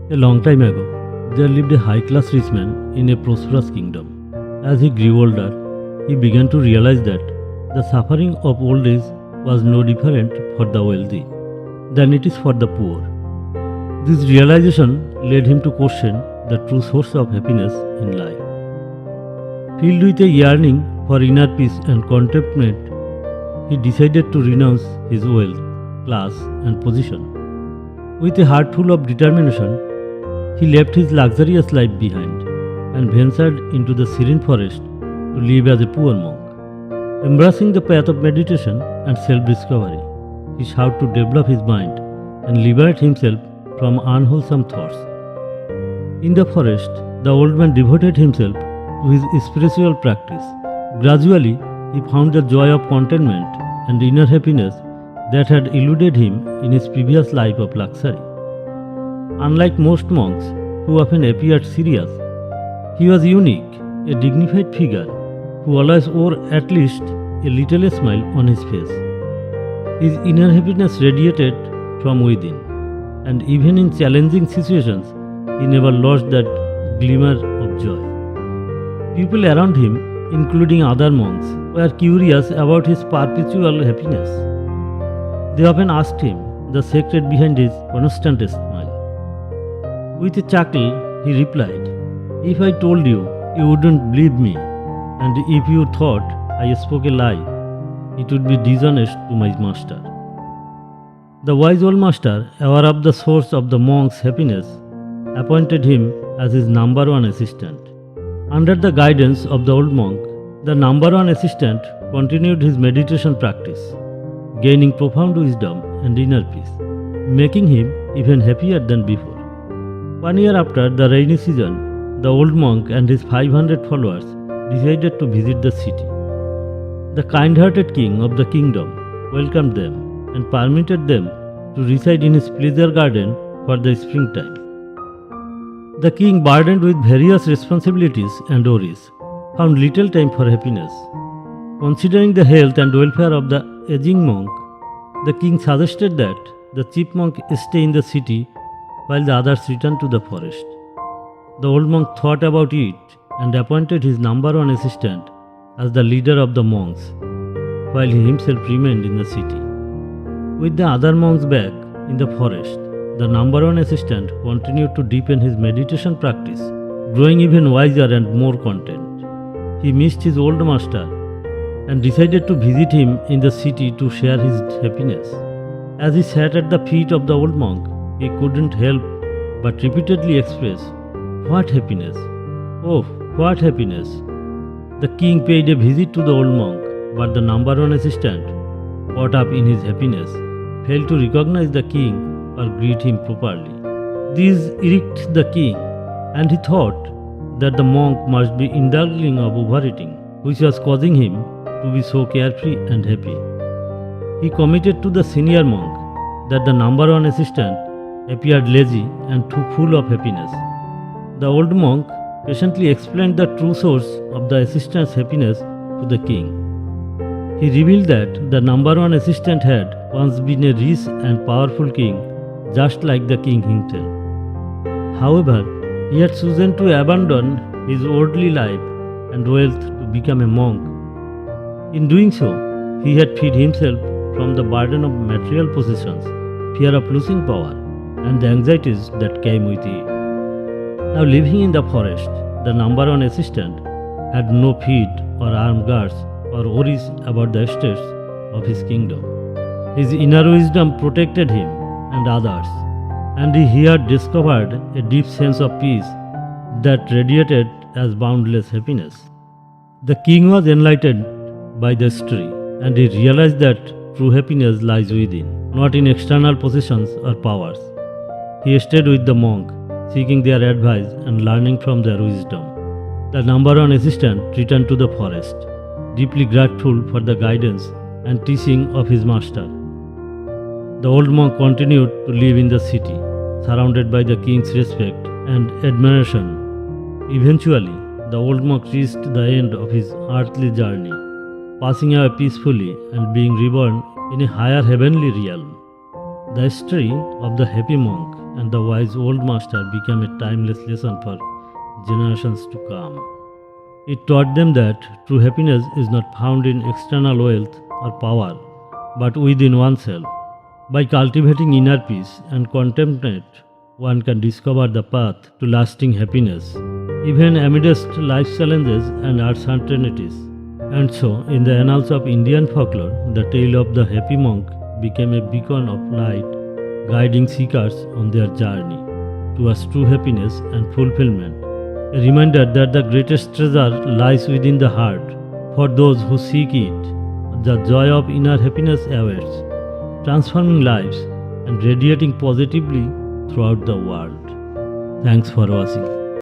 A long time ago, there lived a high-class rich man in a prosperous kingdom. As he grew older, he began to realize that the suffering of old age was no different for the wealthy than it is for the poor. This realization led him to question the true source of happiness in life. Filled with a yearning for inner peace and contentment, he decided to renounce his wealth, class, and position. With a heart full of determination, he left his luxurious life behind and ventured into the serene forest to live as a poor monk. Embracing the path of meditation and self-discovery, he sought to develop his mind and liberate himself from unwholesome thoughts. In the forest, the old man devoted himself to his spiritual practice. Gradually, he found the joy of contentment and inner happiness that had eluded him in his previous life of luxury. Unlike most monks, who often appeared serious, he was unique, a dignified figure who always wore at least a little smile on his face. His inner happiness radiated from within, and even in challenging situations, he never lost that glimmer of joy. People around him, including other monks, were curious about his perpetual happiness. They often asked him the secret behind his constant smile. With a chuckle, he replied, "If I told you, you wouldn't believe me, and if you thought I spoke a lie, it would be dishonest to my master." The wise old master, aware of the source of the monk's happiness, appointed him as his number one assistant. Under the guidance of the old monk, the number one assistant continued his meditation practice, gaining profound wisdom and inner peace, making him even happier than before. 1 year after the rainy season, the old monk and his 500 followers decided to visit the city. The kind-hearted king of the kingdom welcomed them and permitted them to reside in his pleasure garden for the springtime. The king, burdened with various responsibilities and worries, found little time for happiness. Considering the health and welfare of the aging monk, the king suggested that the chief monk stay in the city while the others returned to the forest. The old monk thought about it and appointed his number one assistant as the leader of the monks, while he himself remained in the city. With the other monks back in the forest, the number one assistant continued to deepen his meditation practice, growing even wiser and more content. He missed his old master and decided to visit him in the city to share his happiness. As he sat at the feet of the old monk, he couldn't help but repeatedly express, "What happiness! Oh, what happiness!" The king paid a visit to the old monk, but the number one assistant, caught up in his happiness, failed to recognize the king or greet him properly. This irked the king, and he thought that the monk must be indulging of overeating, which was causing him to be so carefree and happy. He committed to the senior monk that the number one assistant appeared lazy and too full of happiness. The old monk patiently explained the true source of the assistant's happiness to the king. He revealed that the number one assistant had once been a rich and powerful king, just like the king himself. However, he had chosen to abandon his worldly life and wealth to become a monk. In doing so, he had freed himself from the burden of material possessions, fear of losing power, and the anxieties that came with it. Now, living in the forest, the number one assistant had no feet or armed guards or worries about the estates of his kingdom. His inner wisdom protected him and others, and he here discovered a deep sense of peace that radiated as boundless happiness. The king was enlightened by the story, and he realized that true happiness lies within, not in external possessions or powers. He stayed with the monk, seeking their advice and learning from their wisdom. The number one assistant returned to the forest, deeply grateful for the guidance and teaching of his master. The old monk continued to live in the city, surrounded by the king's respect and admiration. Eventually, the old monk reached the end of his earthly journey, passing away peacefully and being reborn in a higher heavenly realm. The story of the happy monk and the wise old master became a timeless lesson for generations to come. It taught them that true happiness is not found in external wealth or power, but within oneself. By cultivating inner peace and contentment, one can discover the path to lasting happiness, even amidst life's challenges and uncertainties. And so, in the annals of Indian folklore, the tale of the happy monk became a beacon of light, guiding seekers on their journey towards true happiness and fulfillment. A reminder that the greatest treasure lies within the heart. For those who seek it, the joy of inner happiness awaits, transforming lives and radiating positively throughout the world. Thanks for watching.